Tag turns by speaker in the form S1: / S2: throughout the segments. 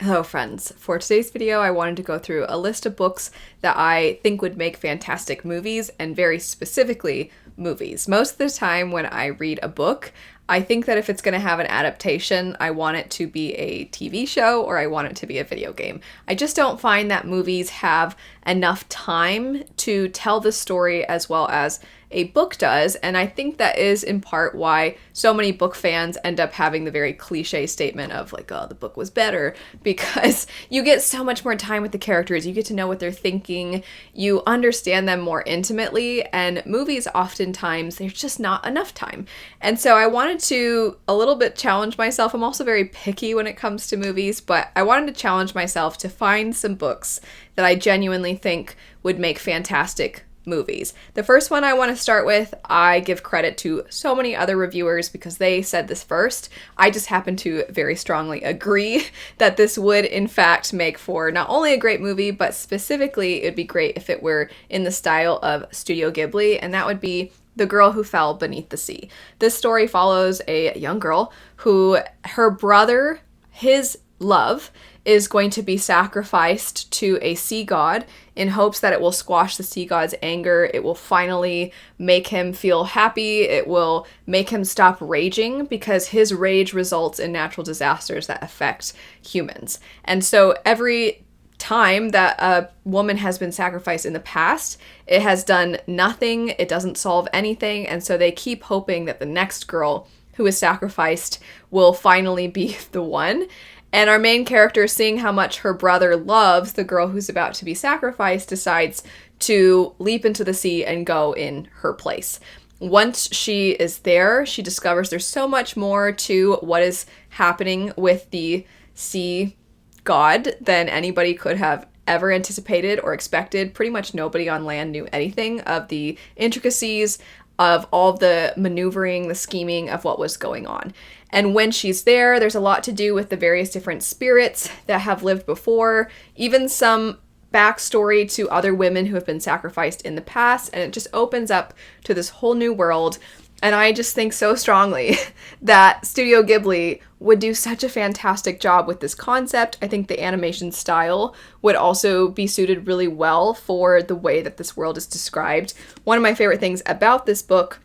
S1: Hello friends. For today's video, I wanted to go through a list of books that I think would make fantastic movies, and very specifically, movies. Most of the time when I read a book, I think that if it's going to have an adaptation, I want it to be a TV show or I want it to be a video game. I just don't find that movies have enough time to tell the story as well as a book does, and I think that is in part why so many book fans end up having the very cliche statement of like, oh, the book was better, because you get so much more time with the characters, you get to know what they're thinking, you understand them more intimately, and movies oftentimes, there's just not enough time. And so I wanted to a little bit challenge myself. I'm also very picky when it comes to movies, but I wanted to challenge myself to find some books that I genuinely think would make fantastic movies. The first one I want to start with, I give credit to so many other reviewers because they said this first. I just happen to very strongly agree that this would in fact make for not only a great movie, but specifically it'd be great if it were in the style of Studio Ghibli, and that would be The Girl Who Fell Beneath the Sea. This story follows a young girl who, her brother, his love, is going to be sacrificed to a sea god in hopes that it will squash the sea god's anger. It will finally make him feel happy. It will make him stop raging, because his rage results in natural disasters that affect humans. And so every time that a woman has been sacrificed in the past, it has done nothing. It doesn't solve anything. And so they keep hoping that the next girl who is sacrificed will finally be the one. And our main character, seeing how much her brother loves the girl who's about to be sacrificed, decides to leap into the sea and go in her place. Once she is there, she discovers there's so much more to what is happening with the sea god than anybody could have ever anticipated or expected. Pretty much nobody on land knew anything of the intricacies of all the maneuvering, the scheming of what was going on. And when she's there, there's a lot to do with the various different spirits that have lived before, even some backstory to other women who have been sacrificed in the past, and it just opens up to this whole new world. And I just think so strongly that Studio Ghibli would do such a fantastic job with this concept. I think the animation style would also be suited really well for the way that this world is described. One of my favorite things about this book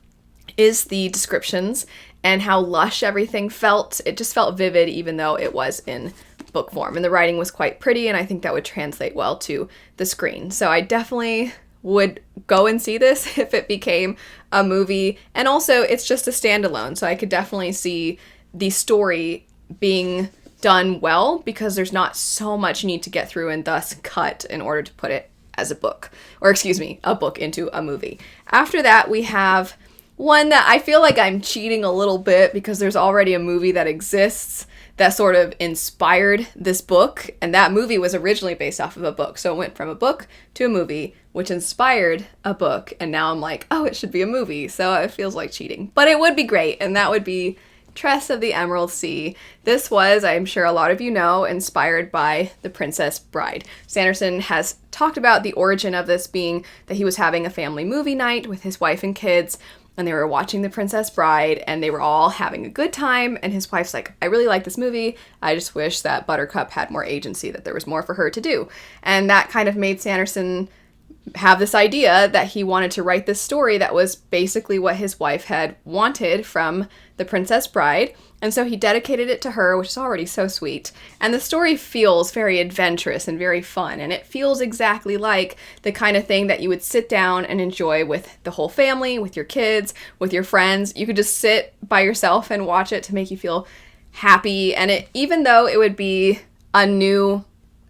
S1: is the descriptions and how lush everything felt. It just felt vivid even though it was in book form. And the writing was quite pretty, and I think that would translate well to the screen. So I definitely would go and see this if it became a movie. And also, it's just a standalone, so I could definitely see the story being done well, because there's not so much you need to get through and thus cut in order to put it as a book. Or excuse me, a book into a movie. After that, we have one that I feel like I'm cheating a little bit because there's already a movie that exists that sort of inspired this book, and that movie was originally based off of a book. So it went from a book to a movie, which inspired a book, and now I'm like, oh, it should be a movie, so it feels like cheating. But it would be great, and that would be Tress of the Emerald Sea. This was, I'm sure a lot of you know, inspired by The Princess Bride. Sanderson has talked about the origin of this being that he was having a family movie night with his wife and kids, and they were watching The Princess Bride, and they were all having a good time, and his wife's like, I really like this movie, I just wish that Buttercup had more agency, that there was more for her to do. And that kind of made Sanderson have this idea that he wanted to write this story that was basically what his wife had wanted from The Princess Bride, and so he dedicated it to her, which is already so sweet. And the story feels very adventurous and very fun, and it feels exactly like the kind of thing that you would sit down and enjoy with the whole family, with your kids, with your friends. You could just sit by yourself and watch it to make you feel happy, and it, even though it would be a new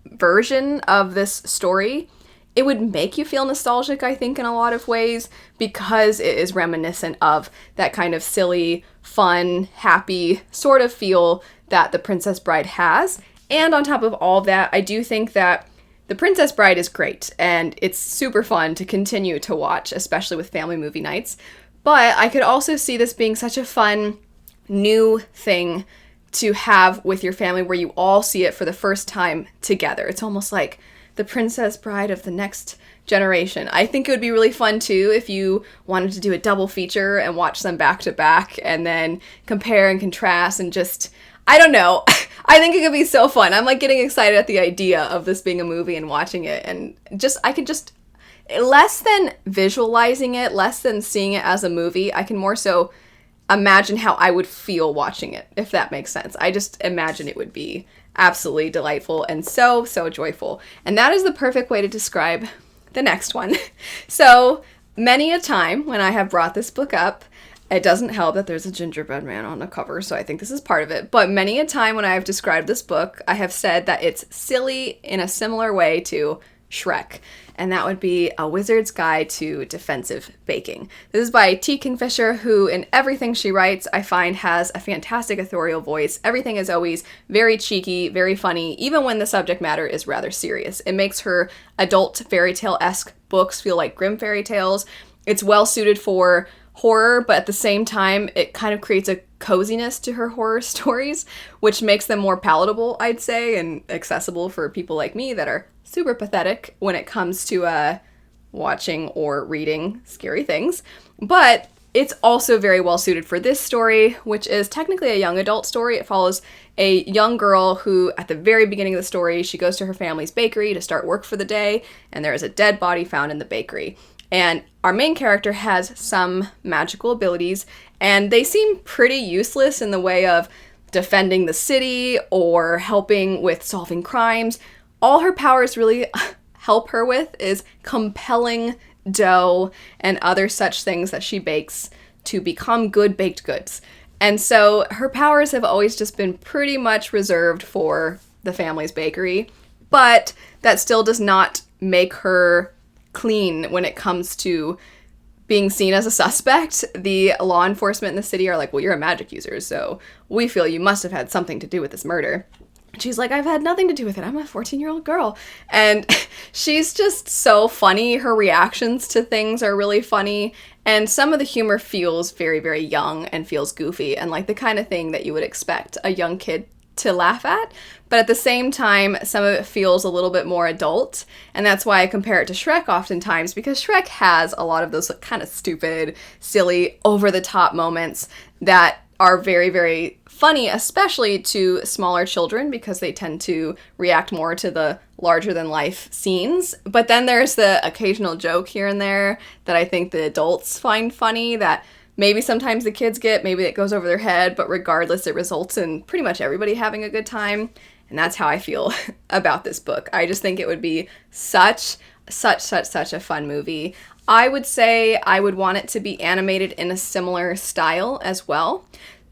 S1: version of this story, it would make you feel nostalgic, I think, in a lot of ways, because it is reminiscent of that kind of silly, fun, happy sort of feel that The Princess Bride has. And on top of all of that, I do think that The Princess Bride is great, and it's super fun to continue to watch, especially with family movie nights. But I could also see this being such a fun, new thing to have with your family where you all see it for the first time together. It's almost like The Princess Bride of the next generation. I think it would be really fun too if you wanted to do a double feature and watch them back to back and then compare and contrast and just, I don't know. I think it could be so fun. I'm like getting excited at the idea of this being a movie and watching it, and I could just, less than visualizing it, less than seeing it as a movie, I can more so imagine how I would feel watching it, if that makes sense. I just imagine it would be absolutely delightful and so, so joyful. And that is the perfect way to describe the next one. So many a time when I have brought this book up, it doesn't help that there's a gingerbread man on the cover, so I think this is part of it. But many a time when I have described this book, I have said that it's silly in a similar way to Shrek. And that would be A Wizard's Guide to Defensive Baking. This is by T. Kingfisher, who in everything she writes, I find has a fantastic authorial voice. Everything is always very cheeky, very funny, even when the subject matter is rather serious. It makes her adult fairy tale-esque books feel like grim fairy tales. It's well suited for horror, but at the same time, it kind of creates a coziness to her horror stories, which makes them more palatable, I'd say, and accessible for people like me that are super pathetic when it comes to watching or reading scary things. But it's also very well suited for this story, which is technically a young adult story. It follows a young girl who, at the very beginning of the story, she goes to her family's bakery to start work for the day, and there is a dead body found in the bakery. And our main character has some magical abilities, and they seem pretty useless in the way of defending the city or helping with solving crimes. All her powers really help her with is compelling dough and other such things that she bakes to become good baked goods. And so her powers have always just been pretty much reserved for the family's bakery, but that still does not make her clean when it comes to being seen as a suspect. The law enforcement in the city are like, well, you're a magic user, so we feel you must have had something to do with this murder. And she's like, I've had nothing to do with it. I'm a 14-year-old girl. And she's just so funny. Her reactions to things are really funny. And some of the humor feels very, very young and feels goofy and like the kind of thing that you would expect a young kid to laugh at. But at the same time, some of it feels a little bit more adult. And that's why I compare it to Shrek oftentimes, because Shrek has a lot of those kind of stupid, silly, over-the-top moments that are very, very funny, especially to smaller children, because they tend to react more to the larger-than-life scenes. But then there's the occasional joke here and there that I think the adults find funny that maybe sometimes the kids get, maybe it goes over their head, but regardless, it results in pretty much everybody having a good time. And that's how I feel about this book. I just think it would be such a fun movie. I would say I would want it to be animated in a similar style as well.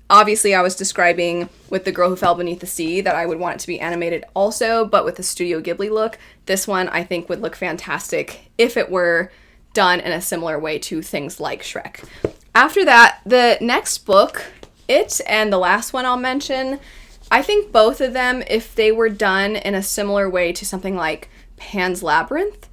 S1: Obviously, I was describing with The Girl Who Fell Beneath the Sea that I would want it to be animated also, but with a Studio Ghibli look. This one, I think, would look fantastic if it were done in a similar way to things like Shrek. After that, the next book, it and the last one I'll mention, I think both of them, if they were done in a similar way to something like Pan's Labyrinth,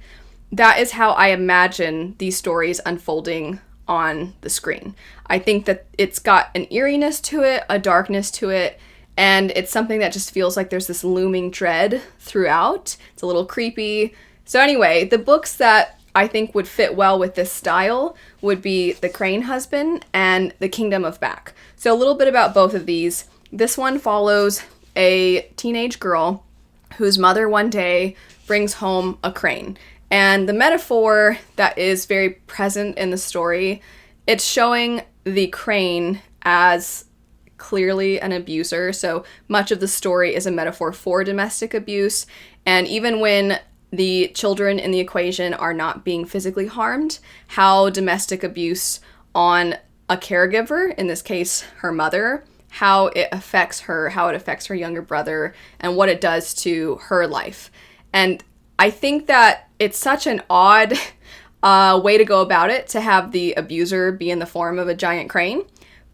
S1: that is how I imagine these stories unfolding on the screen. I think that it's got an eeriness to it, a darkness to it, and it's something that just feels like there's this looming dread throughout. It's a little creepy. So anyway, the books that I think would fit well with this style would be The Crane Husband and The Kingdom of Back. So a little bit about both of these. This one follows a teenage girl whose mother one day brings home a crane. And the metaphor that is very present in the story, it's showing the crane as clearly an abuser. So much of the story is a metaphor for domestic abuse. And even when the children in the equation are not being physically harmed, how domestic abuse on a caregiver, in this case her mother, how it affects her, how it affects her younger brother, and what it does to her life. And I think that it's such an odd way to go about it, to have the abuser be in the form of a giant crane.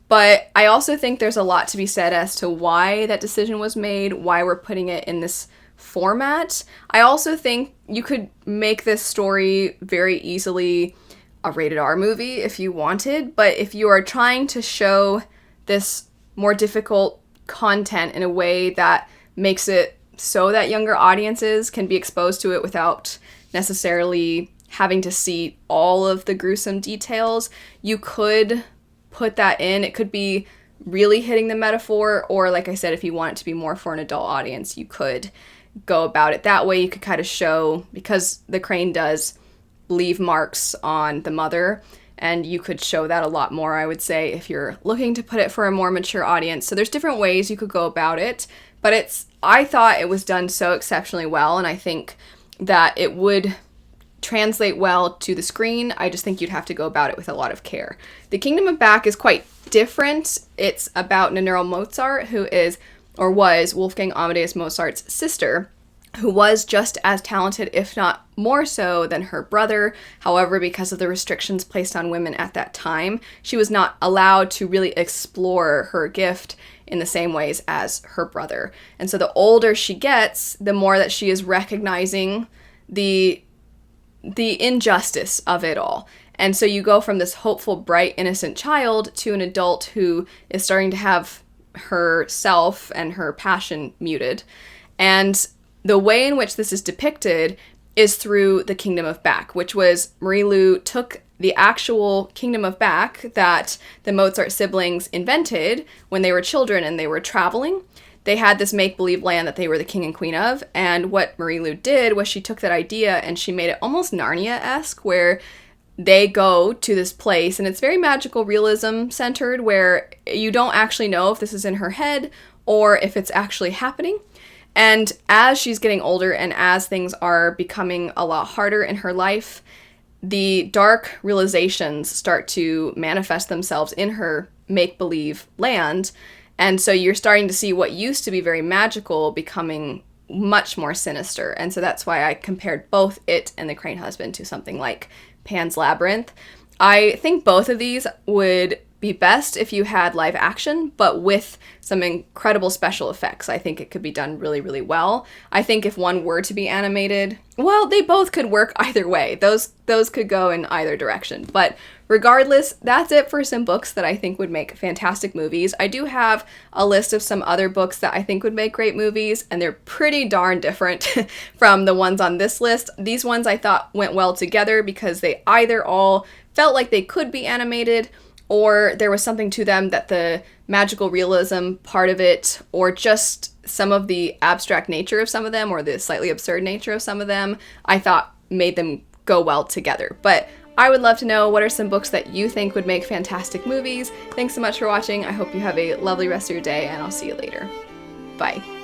S1: But I also think there's a lot to be said as to why that decision was made, why we're putting it in this format. I also think you could make this story very easily a rated R movie if you wanted, but if you are trying to show this more difficult content in a way that makes it so that younger audiences can be exposed to it without necessarily having to see all of the gruesome details, you could put that in. It could be really hitting the metaphor, or like I said, if you want it to be more for an adult audience, you could go about it that way. You could kind of show, because the crane does leave marks on the mother, and you could show that a lot more, I would say, if you're looking to put it for a more mature audience. So there's different ways you could go about it, but I thought it was done so exceptionally well, and I think that it would translate well to the screen. I just think you'd have to go about it with a lot of care. The Kingdom of Back is quite different. It's about Nannerl Mozart, who is, or was, Wolfgang Amadeus Mozart's sister, who was just as talented, if not more so, than her brother. However, because of the restrictions placed on women at that time, she was not allowed to really explore her gift in the same ways as her brother. And so the older she gets, the more that she is recognizing the injustice of it all. And so you go from this hopeful, bright, innocent child to an adult who is starting to have herself and her passion muted. And the way in which this is depicted is through the Kingdom of Back, which was Marie-Lou took the actual Kingdom of Back that the Mozart siblings invented when they were children and they were traveling. They had this make-believe land that they were the king and queen of, and what Marie-Lou did was she took that idea and she made it almost Narnia-esque, where they go to this place, and it's very magical realism centered, where you don't actually know if this is in her head or if it's actually happening. And as she's getting older and as things are becoming a lot harder in her life, the dark realizations start to manifest themselves in her make-believe land. And so you're starting to see what used to be very magical becoming much more sinister. And so that's why I compared both it and The Crane Husband to something like Pan's Labyrinth. I think both of these would be best if you had live action, but with some incredible special effects. I think it could be done really, really well. I think if one were to be animated, well, they both could work either way. Those could go in either direction. But regardless, that's it for some books that I think would make fantastic movies. I do have a list of some other books that I think would make great movies, and they're pretty darn different from the ones on this list. These ones I thought went well together because they either all felt like they could be animated, or there was something to them that the magical realism part of it, or just some of the abstract nature of some of them, or the slightly absurd nature of some of them, I thought made them go well together. But I would love to know, what are some books that you think would make fantastic movies? Thanks so much for watching. I hope you have a lovely rest of your day, and I'll see you later. Bye.